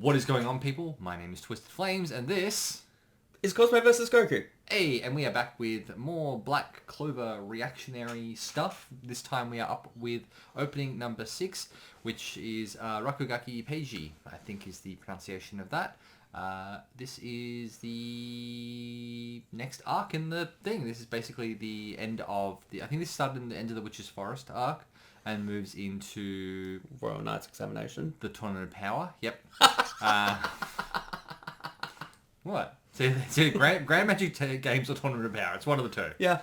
What is going on, people? My name is TwstdFlaems, and this is cosmovsgoku. Hey, and we are back with more Black Clover reactionary stuff. This time we are up with opening number 6, which is Rakugaki Peiji, I think is the pronunciation of that. This is the next arc in the thing. This is basically the end of the... I think this started in the end of the Witch's Forest arc and moves into... Royal Knight's Examination. The Tournament of Power. Yep. What? So Grand Magic Games or Tournament of Power. It's one of the two. Yeah.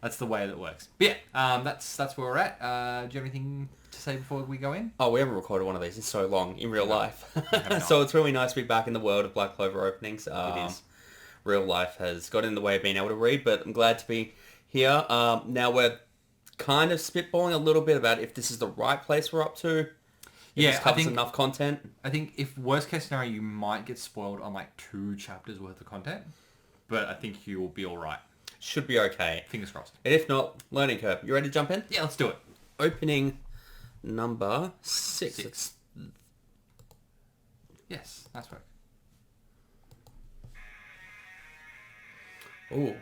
That's the way that works. But yeah, that's where we're at. Do you have anything to say before we go in? Oh, we haven't recorded one of these in so long in real life. So it's really nice to be back in the world of Black Clover openings. It is. Real life has got in the way of being able to read, but I'm glad to be here. Now we're kind of spitballing a little bit about if this is the right place we're up to. If this covers enough content. I think if worst case scenario, you might get spoiled on like 2 chapters worth of content, but I think you will be all right. Should be okay. Fingers crossed. And if not, learning curve. You ready to jump in? Yeah, let's do it. Opening number 6. Yes, nice work. Ooh.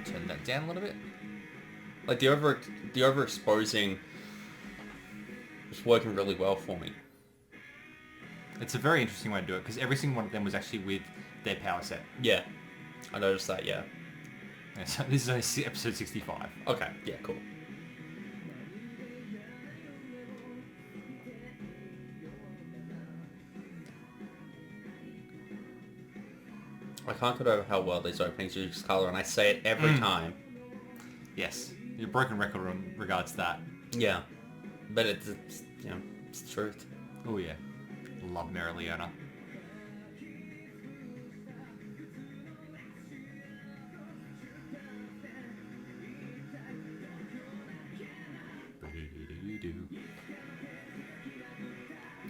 Turn that down a little bit. Like the overexposing is working really well for me. It's a very interesting way to do it because every single one of them was actually with their power set. Yeah, I noticed that. Yeah. So this is only episode 65. Okay. Yeah. Cool. I can't get over how well these openings use colour, and I say it every time. Yes, you're a broken record in regards to that. Yeah, but it's it's the truth. Oh yeah, love Mary Leona.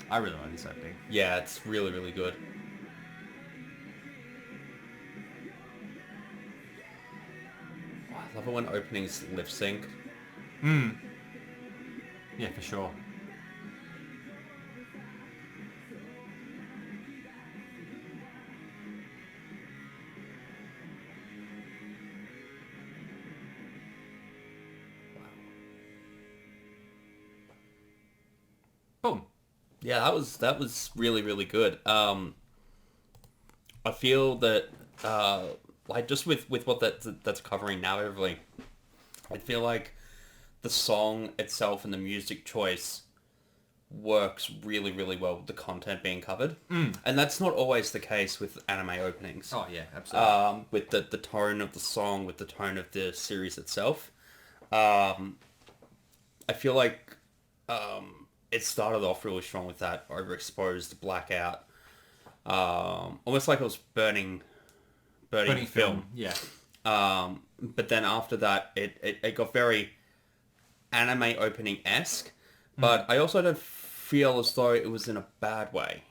I really like this opening. Yeah, it's really, really good. I love it when openings lip sync. Yeah, for sure. Boom. Yeah, that was really, really good. I feel that like just with what that's covering narratively, I feel like the song itself and the music choice works really, really well with the content being covered. And that's not always the case with anime openings. Oh yeah, absolutely. With the tone of the song, with the tone of the series itself. I feel like it started off really strong with that overexposed blackout. Almost like it was burning film. Yeah. But then after that, it got very anime opening-esque. But I also don't feel as though it was in a bad way.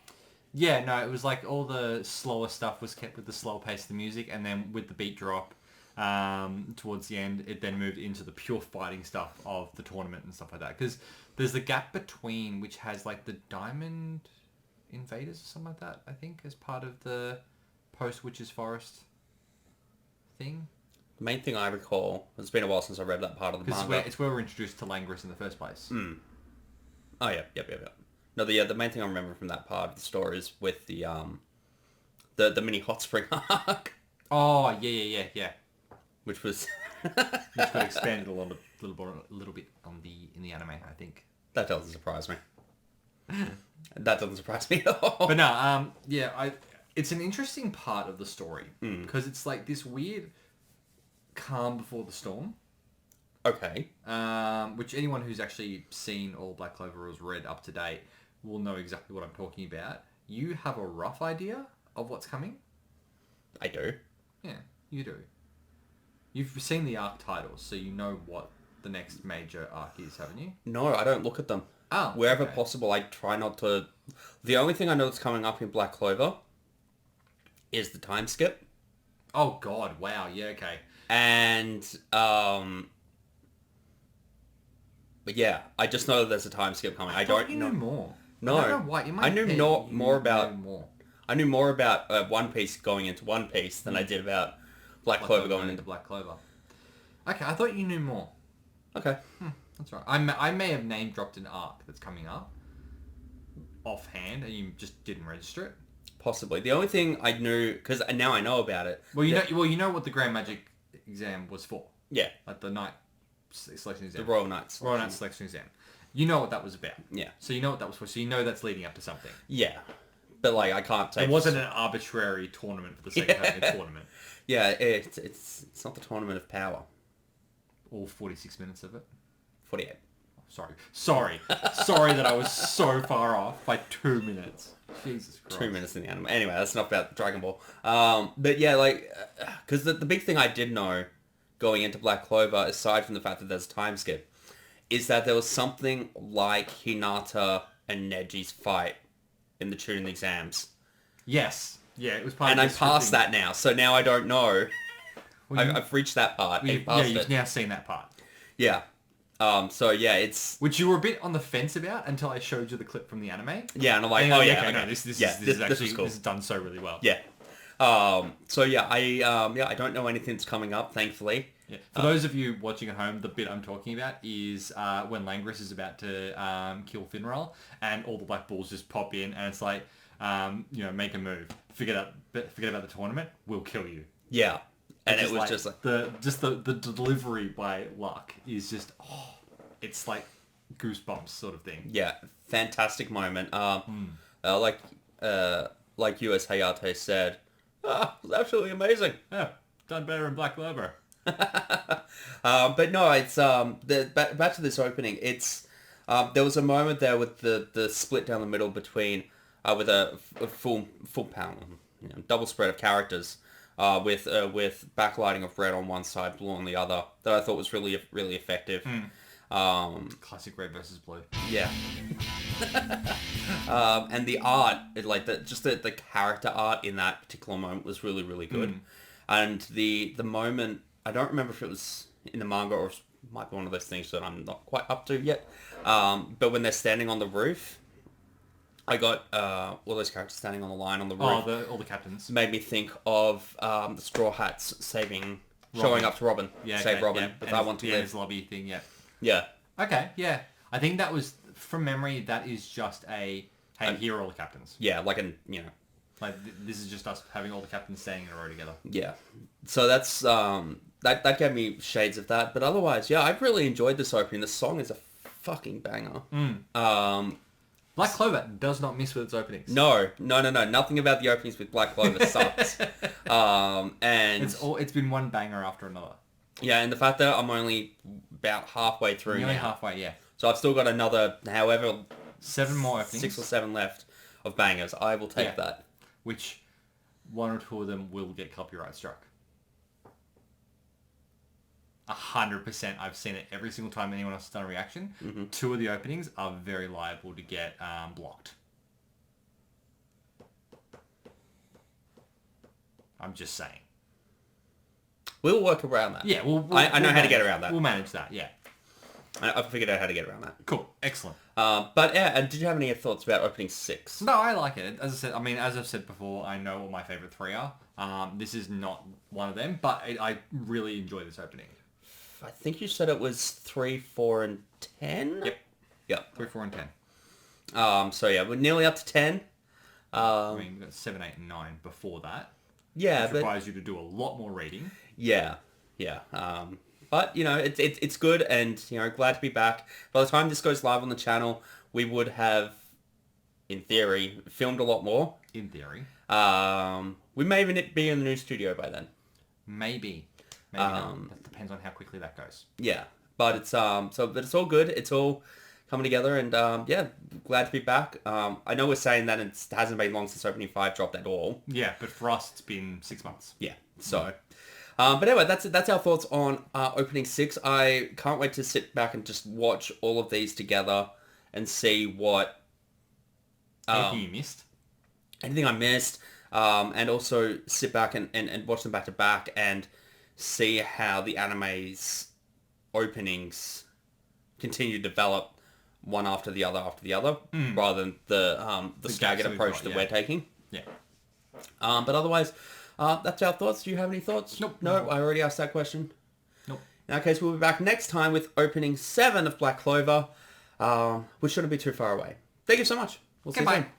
Yeah, no, it was like all the slower stuff was kept with the slower pace of the music, and then with the beat drop towards the end, it then moved into the pure fighting stuff of the tournament and stuff like that. Because there's the gap between, which has like the Diamond Invaders or something like that, I think, as part of the post-Witch's Forest thing. The main thing I recall, it's been a while since I read that part of the manga. It's where we're introduced to Langris in the first place. Oh, yeah, yep. No, the main thing I remember from that part of the story is with the mini hot spring arc. Oh, yeah. Which was... which got expanded a little bit in the anime, I think. That doesn't surprise me. That doesn't surprise me at all. But no, it's an interesting part of the story because it's like this weird calm before the storm. Okay. Which anyone who's actually seen all Black Clover or has read up to date will know exactly what I'm talking about. You have a rough idea of what's coming? I do. Yeah, you do. You've seen the arc titles, so you know what the next major arc is, haven't you? No, I don't look at them. Oh, Wherever okay. possible, I try not to... The only thing I know that's coming up in Black Clover is the time skip. Oh, God. Wow. Yeah, okay. And But yeah, I just know that there's a time skip coming. I thought don't you know. knew more. No. I don't know why. In my I knew head, more you about... knew more. I knew more about One Piece going into One Piece than I did about Black Clover going into... Black Clover. Okay, I thought you knew more. Okay. That's right. I may have name dropped an arc that's coming up offhand, and you just didn't register it. Possibly. The only thing I knew, because now I know about it. Well, you know what the Grand Magic exam was for. Yeah. Like the Knight selection exam. The Royal Knights. Royal Knight selection exam. You know what that was about. Yeah. So you know what that was for. So you know that's leading up to something. Yeah. But like, I can't say... It wasn't an arbitrary tournament for the sake of having a tournament. Yeah, it's not the Tournament of Power. All 46 minutes of it. 48. Sorry that I was so far off by 2 minutes. Jesus Christ. 2 minutes in the anime. Anyway, that's not about Dragon Ball. But yeah, like, because the big thing I did know going into Black Clover, aside from the fact that there's a time skip, is that there was something like Hinata and Neji's fight in the Chunin exams. Yes. Yeah, it was part and of I'm past that now, so now I don't know. Well, I've reached that part. you've now seen that part. Yeah. So yeah, it's... Which you were a bit on the fence about until I showed you the clip from the anime. Yeah, and I'm like, and oh like, yeah, okay, okay. no, this is cool. this is done so really well. Yeah. So yeah, I don't know anything that's coming up, thankfully. Yeah. For those of you watching at home, the bit I'm talking about is when Langris is about to kill Finral, and all the Black Bulls just pop in, and it's like, make a move. Forget about the tournament. We'll kill you. Yeah. And it was like, just like... the delivery by Luck is just, it's like goosebumps sort of thing. Yeah, fantastic moment. Like US Hayate said, it was absolutely amazing. Yeah, done better in Black Clover. But no, it's back to this opening. It's there was a moment there with the split down the middle between with a full pound, double spread of characters. With backlighting of red on one side, blue on the other, that I thought was really effective. Classic red versus blue. Yeah. And the art, the character art in that particular moment was really good. And the moment, I don't remember if it was in the manga or it might be one of those things that I'm not quite up to yet. But when they're standing on the roof, I got all those characters standing on the line on the roof. All the captains. Made me think of the Straw Hats showing up to Robin. Yeah, Save okay, Robin, yeah. but And I want to live. his lobby thing, yeah. Yeah. Okay, yeah. I think that was, from memory, that is just here are all the captains. Yeah, like this is just us having all the captains staying in a row together. Yeah. So that's, that gave me shades of that. But otherwise, yeah, I've really enjoyed this opening. The song is a fucking banger. Black Clover does not miss with its openings. No. Nothing about the openings with Black Clover sucks. And it's been one banger after another. Yeah, and the fact that I'm only about halfway through Nearly now. halfway, yeah. So I've still got another, however... 7 more openings. 6 or 7 left of bangers. I will take that. Which, 1 or 2 of them will get copyright struck. 100%. I've seen it every single time anyone else has done a reaction. 2 of the openings are very liable to get blocked. I'm just saying. We'll work around that. Yeah, I know how to get around that. We'll manage that, yeah. I've figured out how to get around that. Cool. Excellent. But yeah, and did you have any thoughts about opening 6? No, I like it. As I've said before, I know what my favourite 3 are. This is not one of them, but I really enjoy this opening. I think you said it was 3, 4, and 10? Yep. 3, 4, and 10. So yeah, we're nearly up to 10. We've got 7, 8, and 9 before that. Yeah, which requires you to do a lot more reading. Yeah. But, it's good and, glad to be back. By the time this goes live on the channel, we would have, in theory, filmed a lot more. In theory. We may even be in the new studio by then. Maybe not. That depends on how quickly that goes. Yeah. But it's, but it's all good. It's all coming together and, glad to be back. I know we're saying that it hasn't been long since Opening 5 dropped at all. Yeah, but for us, it's been 6 months. Yeah. So... but anyway, that's our thoughts on Opening 6. I can't wait to sit back and just watch all of these together and see what... anything you missed? Anything I missed. And also sit back and watch them back to back and see how the anime's openings continue to develop one after the other, rather than the staggered gaps approach we've got, that we're taking. Yeah. But otherwise, that's our thoughts. Do you have any thoughts? Nope. No, I already asked that question. Nope. In that case, we'll be back next time with opening 7 of Black Clover, which shouldn't be too far away. Thank you so much. We'll see you Goodbye. soon.